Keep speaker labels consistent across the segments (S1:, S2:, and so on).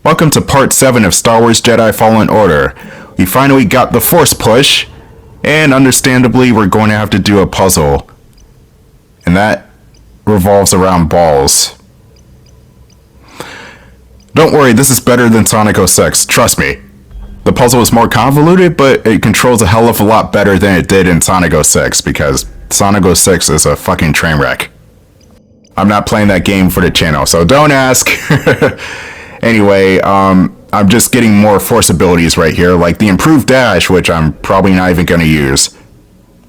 S1: Welcome to part 7 of Star Wars Jedi Fallen Order. We finally got the Force push, and understandably we're going to have to do a puzzle. And that revolves around balls. Don't worry, this is better than Sonic 06, trust me. The puzzle is more convoluted, but it controls a hell of a lot better than it did in Sonic 06, because Sonic 06 is a fucking train wreck. I'm not playing that game for the channel, so don't ask. Anyway, I'm just getting more Force abilities right here, like the improved dash, which I'm probably not even going to use.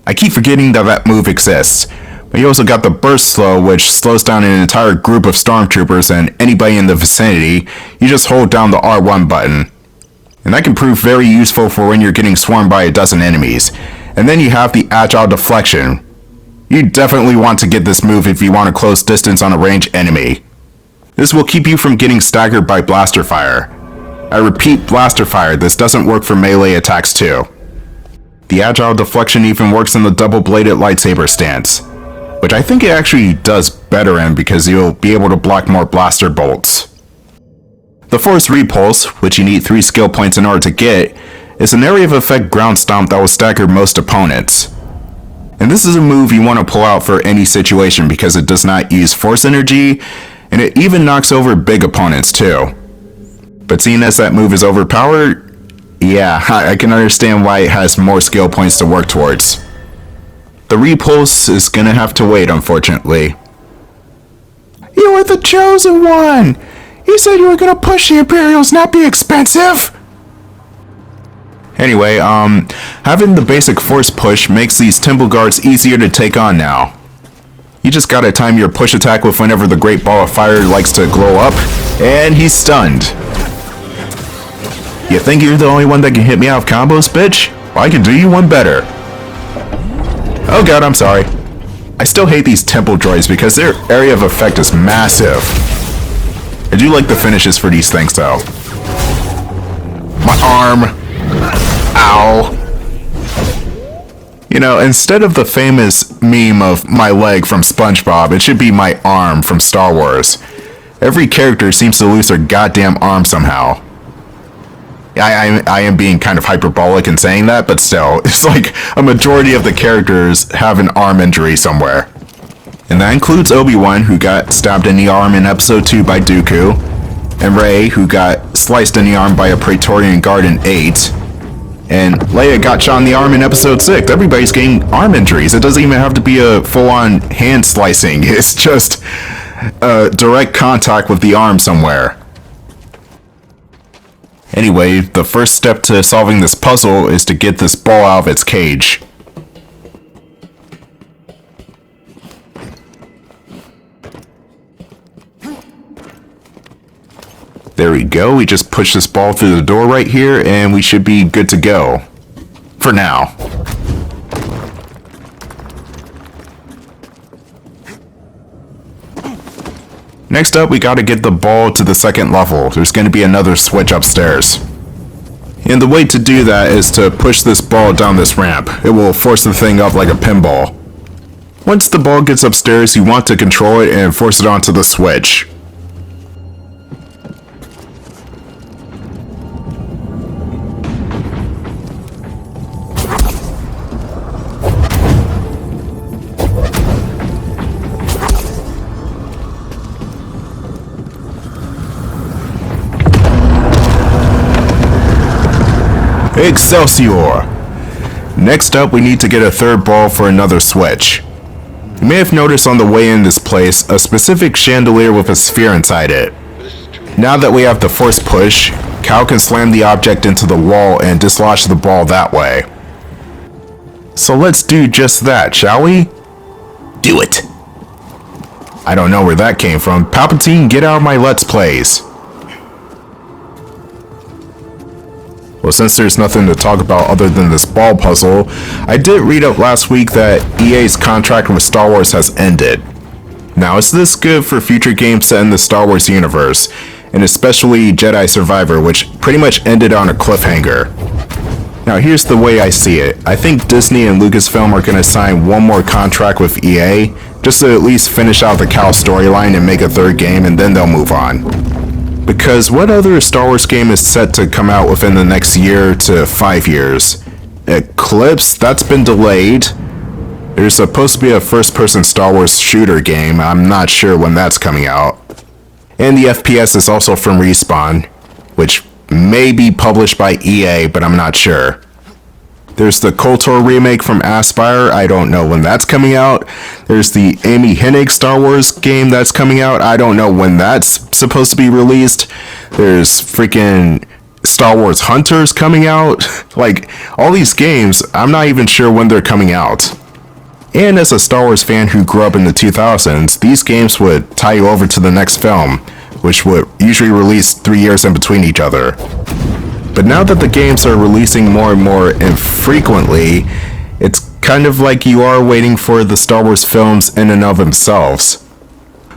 S1: I keep forgetting that that move exists. But you also got the burst slow, which slows down an entire group of Stormtroopers and anybody in the vicinity. You just hold down the R1 button. And that can prove very useful for when you're getting swarmed by a dozen enemies. And then you have the agile deflection. You definitely want to get this move if you want a close distance on a ranged enemy. This will keep you from getting staggered by blaster fire. I repeat, blaster fire. This doesn't work for melee attacks too. The agile deflection even works in the double-bladed lightsaber stance, which I think it actually does better in because you'll be able to block more blaster bolts. The Force Repulse, which you need 3 skill points in order to get, is an area of effect ground stomp that will stagger most opponents. And this is a move you want to pull out for any situation because it does not use force energy, and it even knocks over big opponents too. But seeing as that move is overpowered, yeah, I can understand why it has more skill points to work towards. The Repulse is gonna have to wait, unfortunately. You were the chosen one! You said you were gonna push the Imperials, not be expensive! Anyway, having the basic Force push makes these Temple Guards easier to take on now. You just gotta time your push attack with whenever the Great Ball of Fire likes to glow up, and he's stunned. You think you're the only one that can hit me out of combos, bitch? Well, I can do you one better. Oh god, I'm sorry. I still hate these temple droids because their area of effect is massive. I do like the finishes for these things though. My arm. Ow. You know, instead of the famous meme of my leg from SpongeBob, it should be my arm from Star Wars. Every character seems to lose their goddamn arm somehow. I am being kind of hyperbolic in saying that, but still, it's like a majority of the characters have an arm injury somewhere. And that includes Obi-Wan, who got stabbed in the arm in Episode 2 by Dooku, and Rey, who got sliced in the arm by a Praetorian guard in 8, and Leia got shot in the arm in Episode 6. Everybody's getting arm injuries. It doesn't even have to be a full-on hand slicing. It's just direct contact with the arm somewhere. Anyway, the first step to solving this puzzle is to get this ball out of its cage. There we go, we just push this ball through the door right here and we should be good to go. For now. Next up, we gotta get the ball to the second level. There's gonna be another switch upstairs. And the way to do that is to push this ball down this ramp. It will force the thing up like a pinball. Once the ball gets upstairs, you want to control it and force it onto the switch. Excelsior! Next up, we need to get a third ball for another switch. You may have noticed on the way in this place a specific chandelier with a sphere inside it. Now that we have the Force push, Cal can slam the object into the wall and dislodge the ball that way. So let's do just that, shall we? Do it! I don't know where that came from. Palpatine, get out of my Let's Plays. Well, since there's nothing to talk about other than this ball puzzle, I did read up last week that EA's contract with Star Wars has ended. Now, is this good for future games set in the Star Wars universe, and especially Jedi Survivor, which pretty much ended on a cliffhanger? Now, here's the way I see it. I think Disney and Lucasfilm are going to sign one more contract with EA, just to at least finish out the Cal storyline and make a third game, and then they'll move on. Because what other Star Wars game is set to come out within the next year to 5 years? Eclipse, that's been delayed. There's supposed to be a first-person Star Wars shooter game. I'm not sure when that's coming out. And the FPS is also from Respawn, which may be published by EA, but I'm not sure. There's the KOTOR remake from Aspyr. I don't know when that's coming out. There's the Amy Hennig Star Wars game that's coming out. I don't know when that's supposed to be released. There's freaking Star Wars Hunters coming out. Like, all these games, I'm not even sure when they're coming out. And as a Star Wars fan who grew up in the 2000s, these games would tie you over to the next film, which would usually release 3 years in between each other. But now that the games are releasing more and more infrequently, it's kind of like you are waiting for the Star Wars films in and of themselves.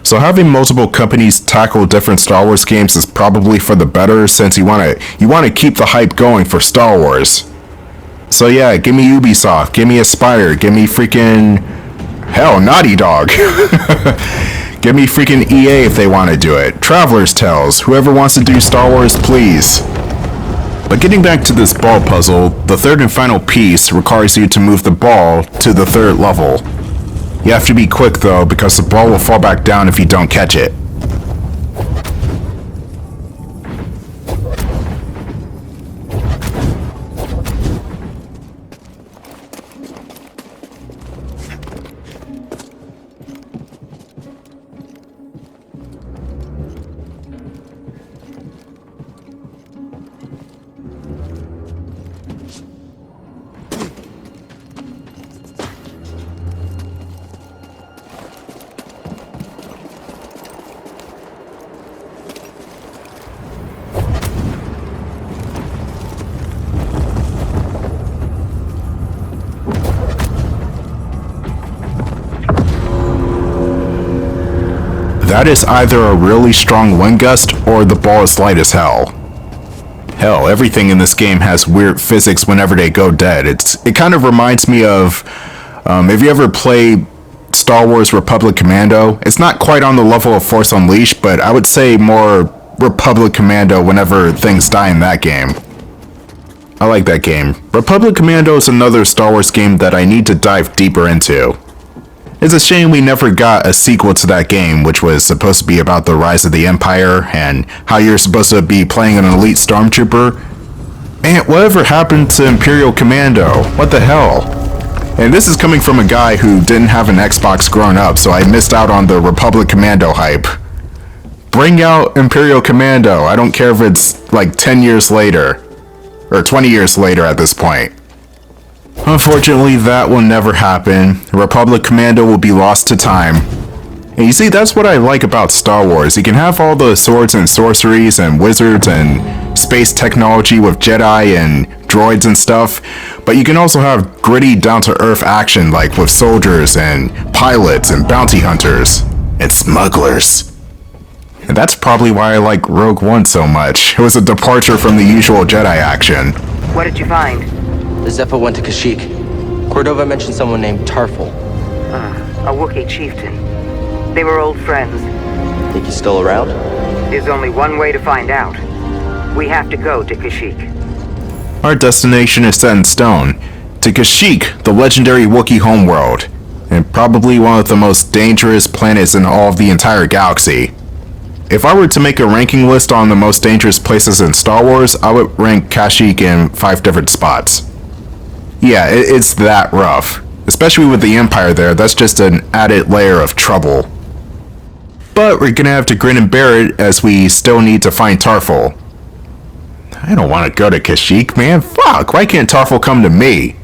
S1: So having multiple companies tackle different Star Wars games is probably for the better, since you want to keep the hype going for Star Wars. So yeah, give me Ubisoft, give me Aspyr, give me freaking... hell, Naughty Dog. Give me freaking EA if they want to do it. Traveler's Tales, whoever wants to do Star Wars, please. But getting back to this ball puzzle, the third and final piece requires you to move the ball to the third level. You have to be quick though, because the ball will fall back down if you don't catch it. That is either a really strong wind gust or the ball is light as hell. Hell, everything in this game has weird physics whenever they go dead. It kind of reminds me of, have you ever played Star Wars Republic Commando? It's not quite on the level of Force Unleashed, but I would say more Republic Commando whenever things die in that game. I like that game. Republic Commando is another Star Wars game that I need to dive deeper into. It's a shame we never got a sequel to that game, which was supposed to be about the rise of the Empire and how you're supposed to be playing an elite Stormtrooper. Man, whatever happened to Imperial Commando? What the hell? And this is coming from a guy who didn't have an Xbox growing up, so I missed out on the Republic Commando hype. Bring out Imperial Commando. I don't care if it's like 10 years later, or 20 years later at this point. Unfortunately, that will never happen. Republic Commando will be lost to time. And you see, that's what I like about Star Wars. You can have all the swords and sorceries and wizards and space technology with Jedi and droids and stuff, but you can also have gritty, down-to-earth action like with soldiers and pilots and bounty hunters and smugglers. And that's probably why I like Rogue One so much. It was a departure from the usual Jedi action.
S2: What did you find?
S3: The Zeffo went to Kashyyyk. Cordova mentioned someone named Tarful.
S2: A Wookiee chieftain. They were old friends.
S3: Think he's still around?
S2: There's only one way to find out. We have to go to Kashyyyk.
S1: Our destination is set in stone. To Kashyyyk, the legendary Wookiee homeworld. And probably one of the most dangerous planets in all of the entire galaxy. If I were to make a ranking list on the most dangerous places in Star Wars, I would rank Kashyyyk in 5 different spots. Yeah, it's that rough. Especially with the Empire there, that's just an added layer of trouble. But we're gonna have to grin and bear it as we still need to find Tarful. I don't want to go to Kashyyyk, man. Fuck, why can't Tarful come to me?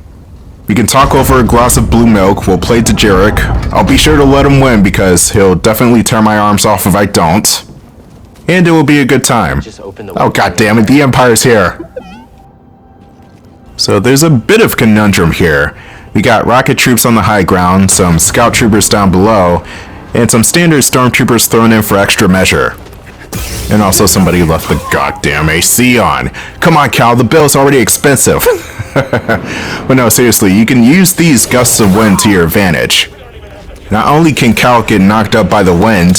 S1: We can talk over a glass of blue milk, we'll play to Jarek. I'll be sure to let him win because he'll definitely tear my arms off if I don't. And it will be a good time. Oh god damn it, the Empire's here. So there's a bit of conundrum here. We got rocket troops on the high ground, some scout troopers down below, and some standard stormtroopers thrown in for extra measure. And also somebody left the goddamn AC on. Come on, Cal, the bill's already expensive. But no, seriously, you can use these gusts of wind to your advantage. Not only can Cal get knocked up by the wind,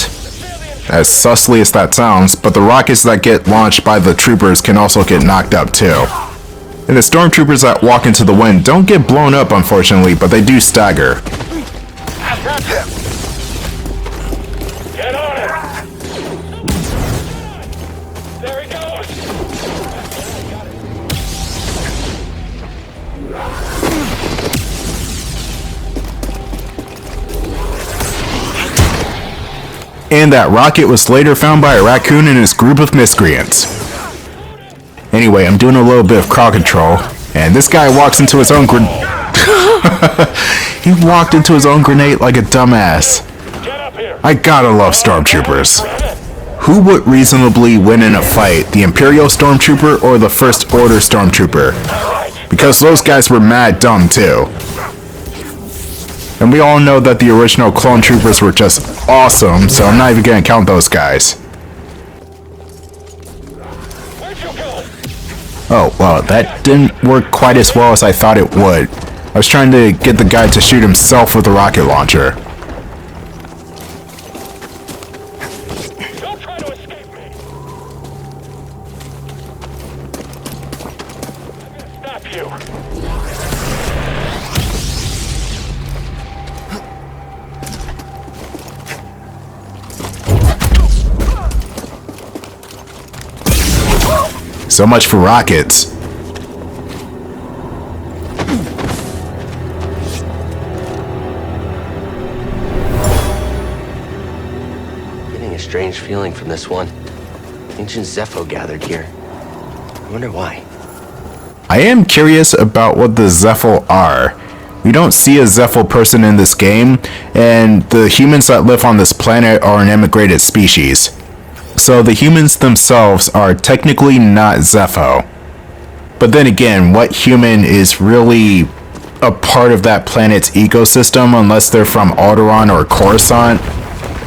S1: as sussly as that sounds, but the rockets that get launched by the troopers can also get knocked up too. And the stormtroopers that walk into the wind don't get blown up, unfortunately, but they do stagger.
S4: Get on it! There he goes!
S1: And that rocket was later found by a raccoon and his group of miscreants. Anyway, I'm doing a little bit of crowd control, and this guy walks into his own grenade. He walked into his own grenade like a dumbass. I gotta love Stormtroopers. Who would reasonably win in a fight, the Imperial Stormtrooper or the First Order Stormtrooper? Because those guys were mad dumb too. And we all know that the original clone troopers were just awesome, so I'm not even gonna count those guys. Oh, well, that didn't work quite as well as I thought it would. I was trying to get the guy to shoot himself with a rocket launcher.
S4: Don't try to escape me! I'm gonna stop you!
S1: So much for rockets.
S3: Getting a strange feeling from this one. Ancient Zeffo gathered here. I wonder why.
S1: I am curious about what the Zeffo are. We don't see a Zeffo person in this game, and the humans that live on this planet are an immigrated species. So the humans themselves are technically not Zeffo. But then again, what human is really a part of that planet's ecosystem unless they're from Alderaan or Coruscant?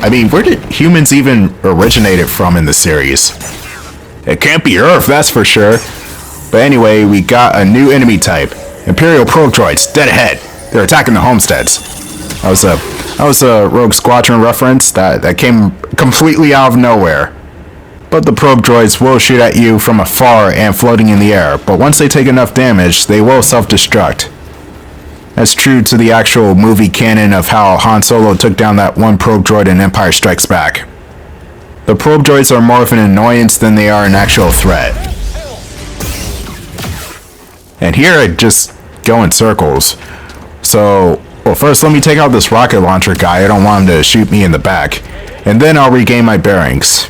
S1: I mean, where did humans even originate from in the series? It can't be Earth, that's for sure. But anyway, we got a new enemy type. Imperial probe droids, dead ahead. They're attacking the homesteads. That was a Rogue Squadron reference that came completely out of nowhere. But the probe droids will shoot at you from afar and floating in the air, but once they take enough damage, they will self-destruct. That's true to the actual movie canon of how Han Solo took down that one probe droid in Empire Strikes Back. The probe droids are more of an annoyance than they are an actual threat. And here I just go in circles. So, well, first let me take out this rocket launcher guy. I don't want him to shoot me in the back. And then I'll regain my bearings.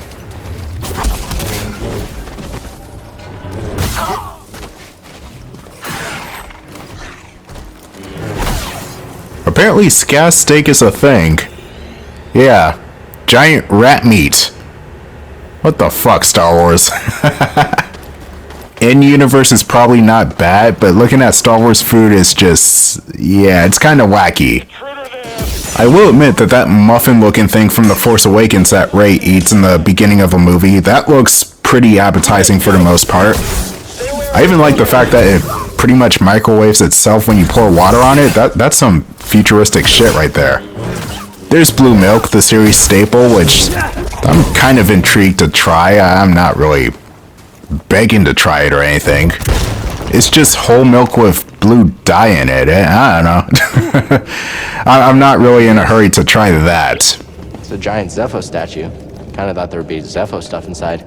S1: Apparently scat steak is a thing. Yeah, giant rat meat. What the fuck, Star Wars? In-universe is probably not bad, but looking at Star Wars food is just... yeah, it's kinda wacky. I will admit that muffin-looking thing from The Force Awakens that Rey eats in the beginning of a movie, that looks pretty appetizing for the most part. I even like the fact that it pretty much microwaves itself when you pour water on it. That's some futuristic shit right there. There's blue milk, the series staple, which I'm kind of intrigued to try. I'm not really begging to try it or anything. It's just whole milk with blue dye in it. I don't know. I'm not really in a hurry to try that.
S3: It's a giant Zeffo statue. Kinda thought there would be Zeffo stuff inside.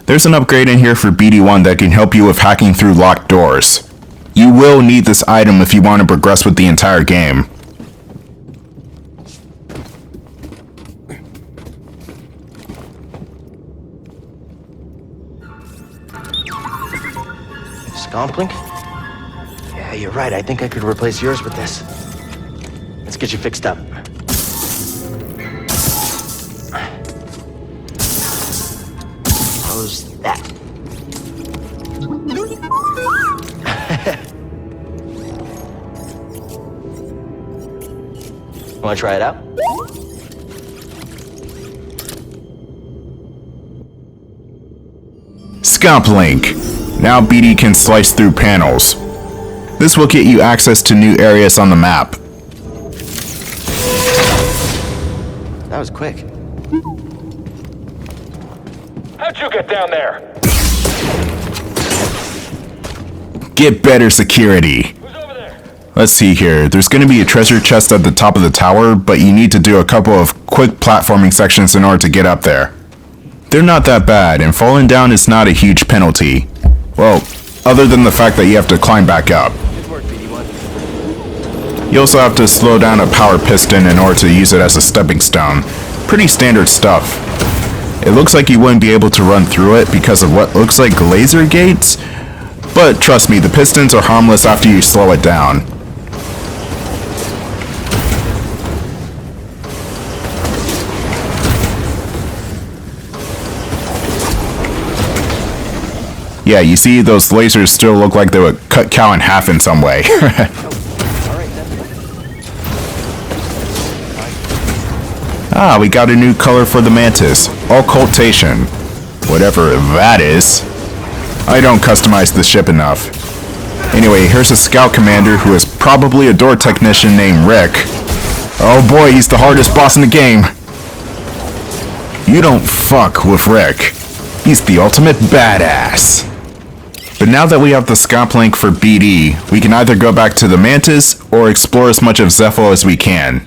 S1: There's an upgrade in here for BD1 that can help you with hacking through locked doors. You will need this item if you want to progress with the entire game.
S3: Scomplink? Yeah, you're right. I think I could replace yours with this. Let's get you fixed up. How's that? Want to try it out?
S1: Scomplink. Now BD can slice through panels. This will get you access to new areas on the map.
S3: That was quick.
S4: How'd you get down there?
S1: Get better security.
S4: Who's over there?
S1: Let's see here. There's going to be a treasure chest at the top of the tower, but you need to do a couple of quick platforming sections in order to get up there. They're not that bad, and falling down is not a huge penalty. Well, other than the fact that you have to climb back up.
S3: Good work, BD1.
S1: You also have to slow down a power piston in order to use it as a stepping stone. Pretty standard stuff. It looks like you wouldn't be able to run through it because of what looks like laser gates, but trust me, the pistons are harmless after you slow it down. Yeah, you see, those lasers still look like they would cut Cal in half in some way.
S3: All right, then.
S1: Ah, we got a new color for the Mantis. Occultation. Whatever that is. I don't customize the ship enough. Anyway, here's a scout commander who is probably a door technician named Rick. Oh boy, he's the hardest boss in the game. You don't fuck with Rick. He's the ultimate badass. But now that we have the scout link for BD, we can either go back to the Mantis or explore as much of Zeffo as we can.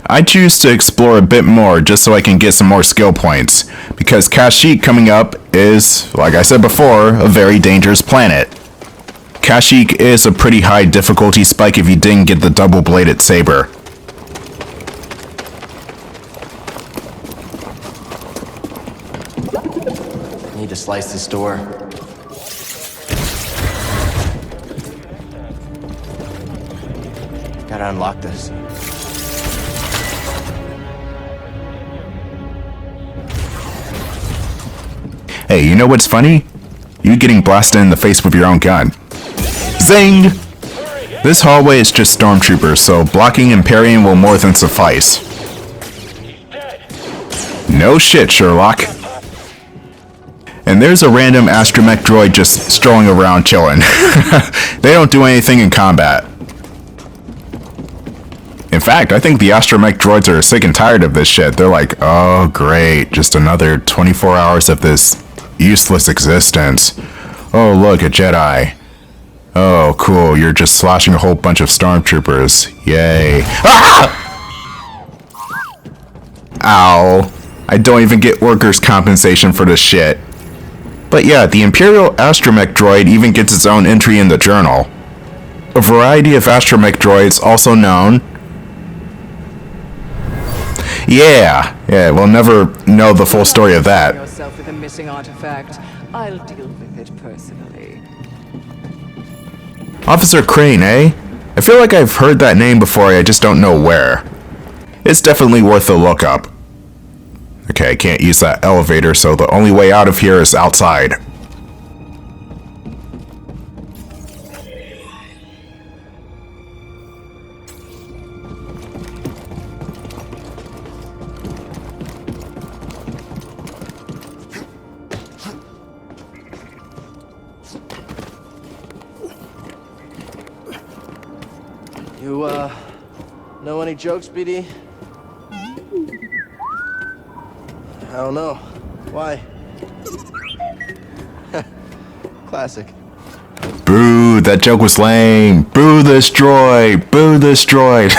S1: I choose to explore a bit more just so I can get some more skill points, because Kashyyyk coming up is, like I said before, a very dangerous planet. Kashyyyk is a pretty high difficulty spike if you didn't get the double-bladed saber.
S3: Need to slice this door. Gotta unlock this.
S1: Hey, you know what's funny? You getting blasted in the face with your own gun. Zing! This hallway is just Stormtroopers, so blocking and parrying will more than suffice. No shit, Sherlock. And there's a random astromech droid just strolling around chilling. They don't do anything in combat. In fact, I think the astromech droids are sick and tired of this shit. They're like, oh great, just another 24 hours of this useless existence. Oh look, a Jedi. Oh cool, you're just slashing a whole bunch of Stormtroopers. Yay. Ah! Ow. I don't even get workers' compensation for this shit. But yeah, the Imperial astromech droid even gets its own entry in the journal. A variety of astromech droids, also known... Yeah, we'll never know the full story of that.
S5: Yourself with a missing artifact. I'll deal with it personally.
S1: Officer Crane, eh? I feel like I've heard that name before, I just don't know where. It's definitely worth a look up. Okay, I can't use that elevator, so the only way out of here is outside.
S3: You, know any jokes, BD? I don't know. Why? Classic.
S1: Boo, that joke was lame. Boo this droid. Boo this droid.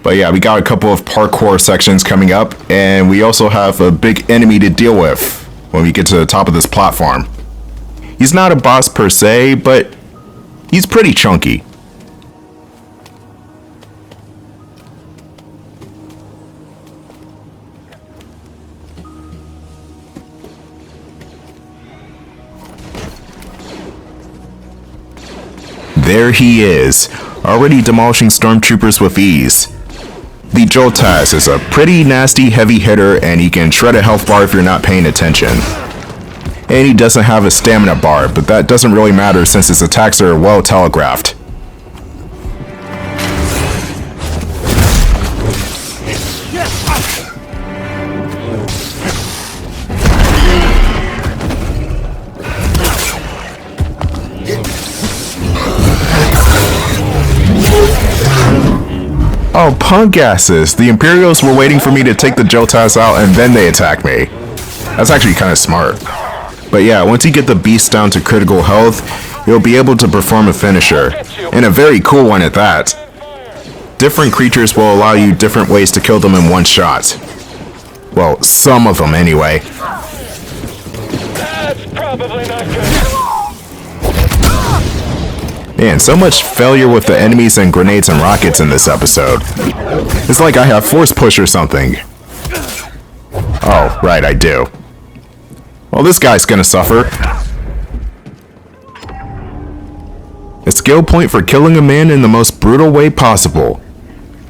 S1: But yeah, we got a couple of parkour sections coming up, and we also have a big enemy to deal with when we get to the top of this platform. He's not a boss per se, but he's pretty chunky. There he is, already demolishing Stormtroopers with ease. The Joltaz is a pretty nasty heavy hitter, and he can shred a health bar if you're not paying attention. And he doesn't have a stamina bar, but that doesn't really matter since his attacks are well telegraphed. Oh, punk asses. The Imperials were waiting for me to take the Jotas out and then they attack me. That's actually kind of smart. But yeah, once you get the beast down to critical health, you'll be able to perform a finisher. And a very cool one at that. Different creatures will allow you different ways to kill them in one shot. Well, some of them anyway.
S4: That's probably not good.
S1: Man, so much failure with the enemies and grenades and rockets in this episode. It's like I have force push or something. Oh, right, I do. Well, this guy's gonna suffer. A skill point for killing a man in the most brutal way possible.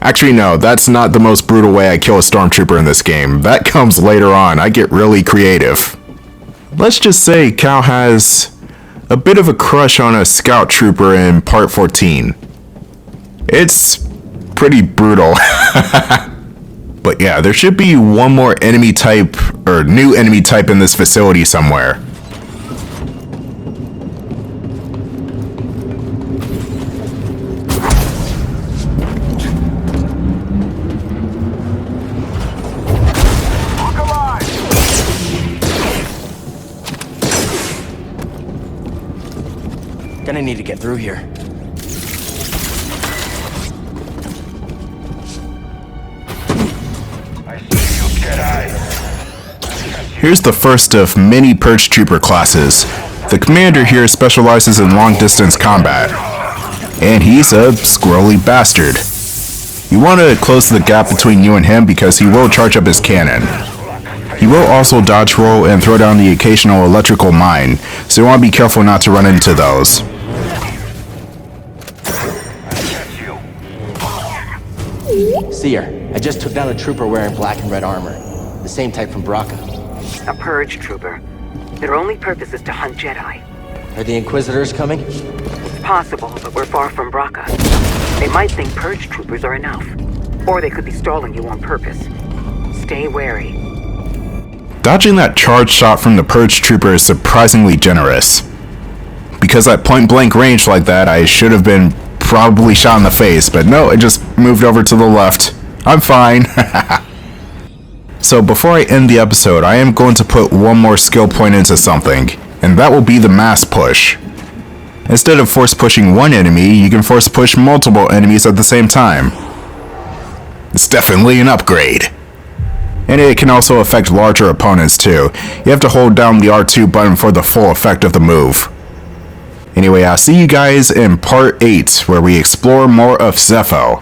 S1: Actually, no, that's not the most brutal way I kill a Stormtrooper in this game. That comes later on. I get really creative. Let's just say Cal has a bit of a crush on a scout trooper in part 14. It's pretty brutal. But yeah, there should be one more enemy type, or new enemy type in this facility somewhere.
S3: Gonna need to get through here.
S4: I see you, Jedi.
S1: Here's the first of many Purge Trooper classes. The commander here specializes in long-distance combat. And he's a squirrely bastard. You want to close the gap between you and him because he will charge up his cannon. He will also dodge roll and throw down the occasional electrical mine, so you want to be careful not to run into those.
S3: Seer, I just took down a trooper wearing black and red armor. The same type from Braca.
S2: A purge trooper. Their only purpose is to hunt Jedi.
S3: Are the Inquisitors coming?
S2: It's possible, but we're far from Braca. They might think purge troopers are enough. Or they could be stalling you on purpose. Stay wary.
S1: Dodging that charge shot from the Purge Trooper is surprisingly generous. Because at point-blank range like that, I should have been probably shot in the face, but no, it just moved over to the left. I'm fine. So before I end the episode, I am going to put one more skill point into something, and that will be the mass push. Instead of force pushing one enemy, you can force push multiple enemies at the same time. It's definitely an upgrade. And it can also affect larger opponents too. You have to hold down the R2 button for the full effect of the move. Anyway, I'll see you guys in part 8, where we explore more of Zeffo.